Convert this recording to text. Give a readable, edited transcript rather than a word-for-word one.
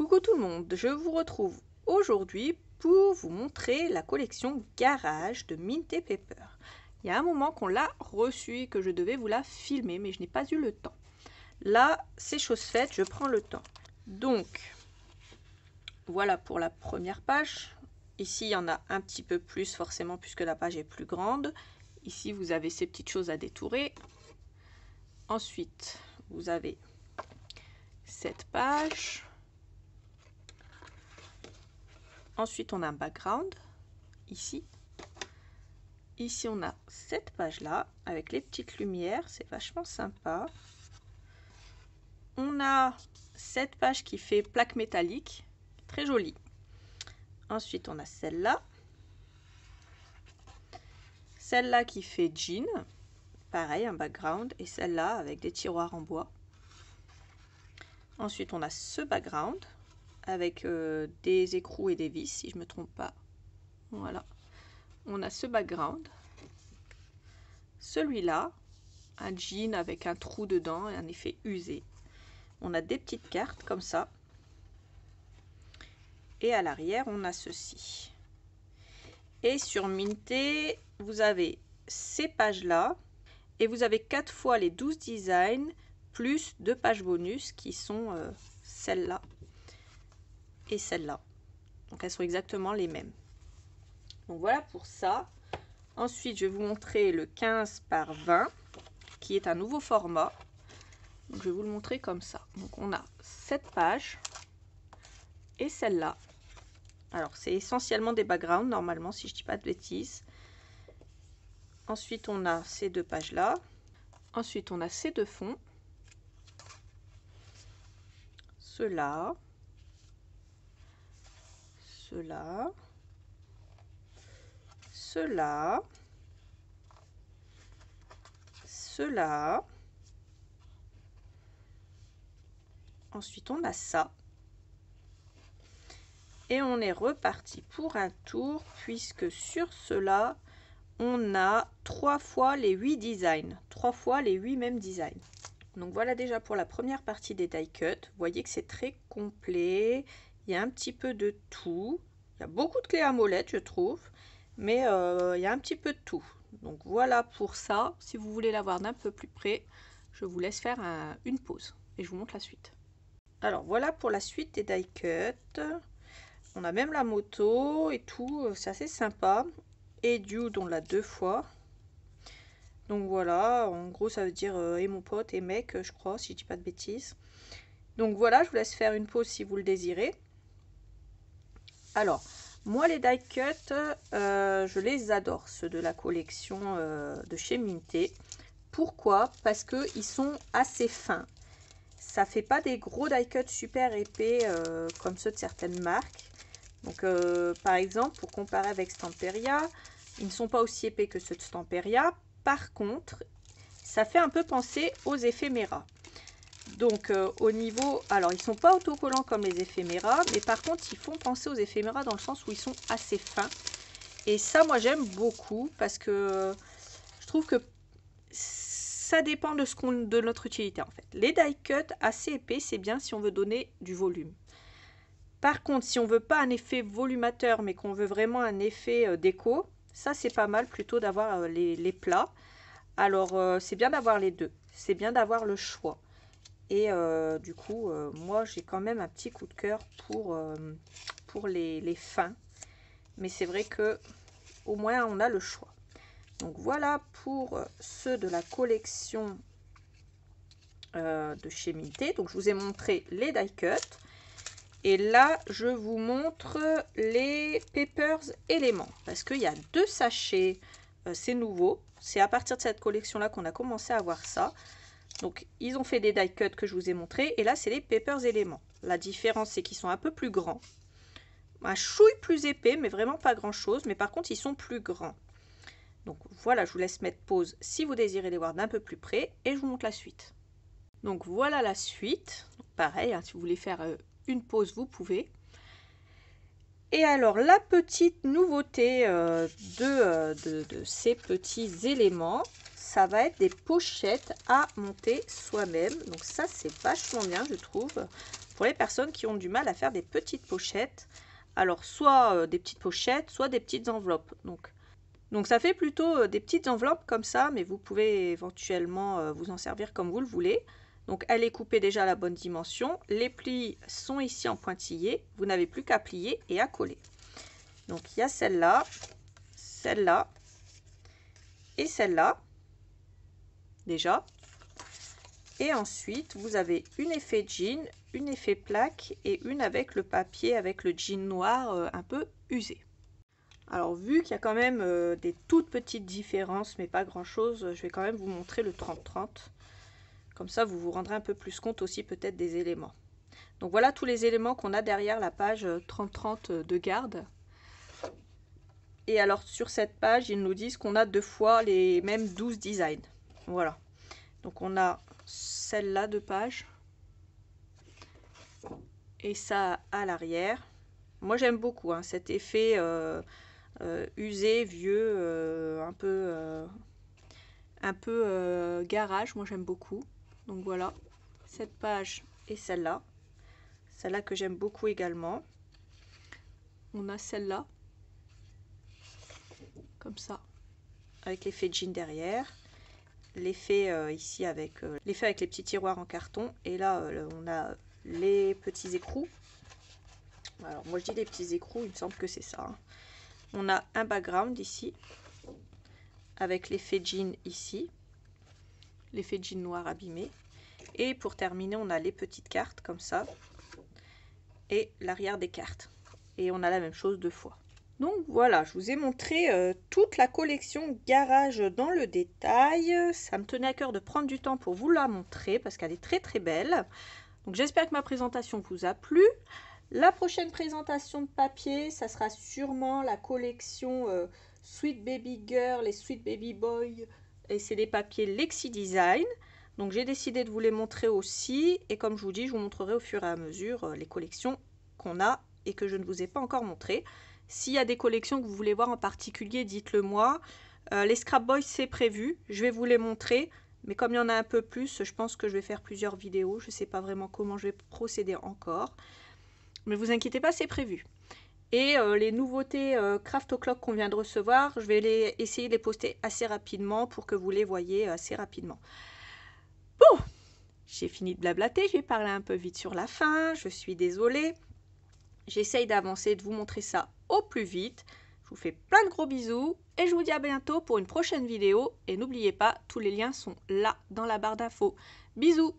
Coucou tout le monde, je vous retrouve aujourd'hui pour vous montrer la collection Garage de Mint & Pepper. Il y a un moment qu'on l'a reçue et que je devais vous la filmer, mais je n'ai pas eu le temps. Là, c'est chose faite, je prends le temps. Donc, voilà pour la première page. Ici, il y en a un petit peu plus forcément puisque la page est plus grande. Ici, vous avez ces petites choses à détourer. Ensuite, vous avez cette page. Ensuite, on a un background, ici. Ici, on a cette page-là, avec les petites lumières, c'est vachement sympa. On a cette page qui fait plaque métallique, très jolie. Ensuite, on a celle-là. Celle-là qui fait jean, pareil, un background. Et celle-là avec des tiroirs en bois. Ensuite, on a ce background avec des écrous et des vis, si je ne me trompe pas. Voilà. On a ce background. Celui-là, un jean avec un trou dedans et un effet usé. On a des petites cartes comme ça. Et à l'arrière, on a ceci. Et sur Minté, vous avez ces pages-là. Et vous avez 4 fois les 12 designs, plus 2 pages bonus qui sont celle-là et celle-là. Donc elles sont exactement les mêmes. Donc voilà pour ça. Ensuite, je vais vous montrer le 15 par 20 qui est un nouveau format. Donc, je vais vous le montrer comme ça. Donc on a cette page et celle-là. Alors c'est essentiellement des backgrounds normalement si je ne dis pas de bêtises. Ensuite on a ces deux pages-là. Ensuite on a ces deux fonds. Ceux-là. Ceux-là. Ceux-là. Ceux-là. Ensuite, on a ça. Et on est reparti pour un tour, puisque sur cela, on a 3 fois les 8 designs. 3 fois les 8 mêmes designs. Donc voilà déjà pour la première partie des die cuts. Vous voyez que c'est très complet. Il y a un petit peu de tout. Il y a beaucoup de clés à molette, je trouve. Mais il y a un petit peu de tout. Donc voilà pour ça. Si vous voulez la voir d'un peu plus près, je vous laisse faire une pause. Et je vous montre la suite. Alors voilà pour la suite des die cuts. On a même la moto et tout. C'est assez sympa. Et Dude, on l'a 2 fois. Donc voilà, en gros ça veut dire et mon pote et mec, je crois, si je dis pas de bêtises. Donc voilà, je vous laisse faire une pause si vous le désirez. Alors, moi les die cuts, je les adore, ceux de la collection de chez Minté. Pourquoi? Parce qu'ils sont assez fins. Ça fait pas des gros die cuts super épais comme ceux de certaines marques. Donc par exemple, pour comparer avec Stamperia, ils ne sont pas aussi épais que ceux de Stamperia. Par contre, ça fait un peu penser aux éphéméras. Donc au niveau, alors ils sont pas autocollants comme les éphéméras, mais par contre ils font penser aux éphéméras dans le sens où ils sont assez fins. Et ça, moi j'aime beaucoup parce que je trouve que ça dépend de notre utilité en fait. Les die cuts assez épais, c'est bien si on veut donner du volume. Par contre, si on veut pas un effet volumateur, mais qu'on veut vraiment un effet déco, ça c'est pas mal plutôt d'avoir les plats. Alors c'est bien d'avoir les deux, c'est bien d'avoir le choix. Et du coup, moi j'ai quand même un petit coup de cœur pour les fins. Mais c'est vrai que au moins on a le choix. Donc voilà pour ceux de la collection de chez Minté. Donc je vous ai montré les die cuts. Et là, je vous montre les Peppers éléments. Parce qu'il y a 2 sachets, c'est nouveau. C'est à partir de cette collection-là qu'on a commencé à voir ça. Donc, ils ont fait des die cuts que je vous ai montré. Et là, c'est les Peppers éléments. La différence, c'est qu'ils sont un peu plus grands. Un chouille plus épais, mais vraiment pas grand-chose. Mais par contre, ils sont plus grands. Donc voilà, je vous laisse mettre pause si vous désirez les voir d'un peu plus près. Et je vous montre la suite. Donc voilà la suite. Donc, pareil, hein, si vous voulez faire une pause, vous pouvez. Et alors la petite nouveauté de ces petits éléments, ça va être des pochettes à monter soi-même. Donc ça c'est vachement bien, je trouve, pour les personnes qui ont du mal à faire des petites pochettes. Alors soit des petites pochettes, soit des petites enveloppes. Donc ça fait plutôt des petites enveloppes comme ça, mais vous pouvez éventuellement vous en servir comme vous le voulez. Donc elle est coupée déjà à la bonne dimension. Les plis sont ici en pointillés. Vous n'avez plus qu'à plier et à coller. Donc il y a celle-là, celle-là et celle-là déjà. Et ensuite vous avez une effet jean, une effet plaque et une avec le papier, avec le jean noir un peu usé. Alors vu qu'il y a quand même des toutes petites différences, mais pas grand chose, je vais quand même vous montrer le 30-30. Comme ça vous vous rendrez un peu plus compte aussi peut-être des éléments. Donc voilà tous les éléments qu'on a derrière la page 30-30 de garde. Et alors sur cette page, ils nous disent qu'on a 2 fois les mêmes 12 designs. Voilà. Donc on a celle-là de page. Et ça à l'arrière. Moi j'aime beaucoup hein, cet effet usé, vieux, un peu garage. Moi j'aime beaucoup. Donc voilà, cette page et celle-là. Celle-là que j'aime beaucoup également. On a celle-là. Comme ça. Avec l'effet jean derrière. L'effet ici avec l'effet avec les petits tiroirs en carton. Et là, on a les petits écrous. Alors moi je dis les petits écrous, il me semble que c'est ça. Hein. On a un background ici. Avec l'effet jean ici. L'effet jean noir abîmé. Et pour terminer, on a les petites cartes comme ça. Et l'arrière des cartes. Et on a la même chose 2 fois. Donc voilà, je vous ai montré toute la collection Garage dans le détail. Ça me tenait à cœur de prendre du temps pour vous la montrer parce qu'elle est très très belle. Donc j'espère que ma présentation vous a plu. La prochaine présentation de papier, ça sera sûrement la collection Sweet Baby Girl et Sweet Baby Boy. Et c'est des papiers Lexi Design. Donc j'ai décidé de vous les montrer aussi. Et comme je vous dis, je vous montrerai au fur et à mesure les collections qu'on a et que je ne vous ai pas encore montrées. S'il y a des collections que vous voulez voir en particulier, dites-le moi. Les Scrap Boys, c'est prévu. Je vais vous les montrer. Mais comme il y en a un peu plus, je pense que je vais faire plusieurs vidéos. Je ne sais pas vraiment comment je vais procéder encore. Mais vous inquiétez pas, c'est prévu. Et les nouveautés Craft O'Clock qu'on vient de recevoir, je vais essayer de les poster assez rapidement pour que vous les voyez assez rapidement. Bon, j'ai fini de blablater. J'ai parlé un peu vite sur la fin. Je suis désolée. J'essaye d'avancer, de vous montrer ça au plus vite. Je vous fais plein de gros bisous et je vous dis à bientôt pour une prochaine vidéo. Et n'oubliez pas, tous les liens sont là dans la barre d'infos. Bisous!